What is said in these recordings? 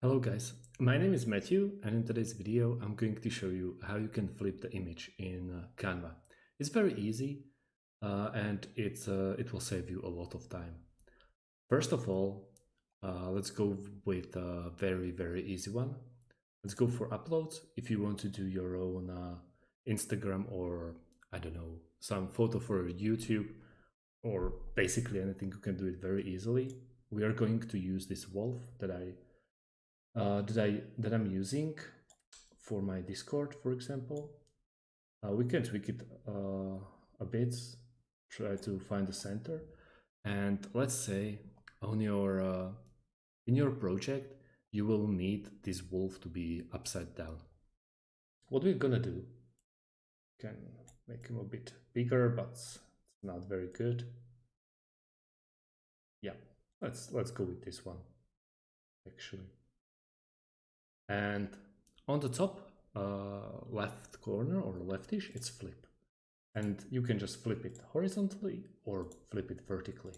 Hello guys, my name is Matthew and in today's video I'm going to show you how you can flip the image in Canva. It's very easy and it will save you a lot of time. First of all, let's go with a very easy one. Let's go for uploads. If you want to do your own Instagram or I don't know, some photo for YouTube or basically anything, you can do it very easily. We are going to use this wolf that I'm using for my Discord, for example. We can tweak it a bit, try to find the center, and let's say on your in your project you will need this wolf to be upside down. What we're gonna do, can make him a bit bigger, but it's not very good. Yeah, let's go with this one actually. And on the top left corner or leftish, it's flip. And you can just flip it horizontally or flip it vertically.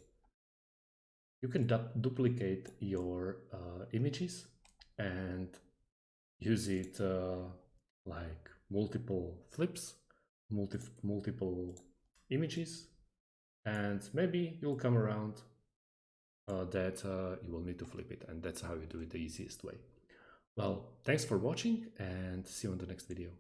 You can duplicate your images and use it like multiple flips, multiple images, and maybe you'll come around that you will need to flip it, and that's how you do it the easiest way. Well, thanks for watching and see you on the next video.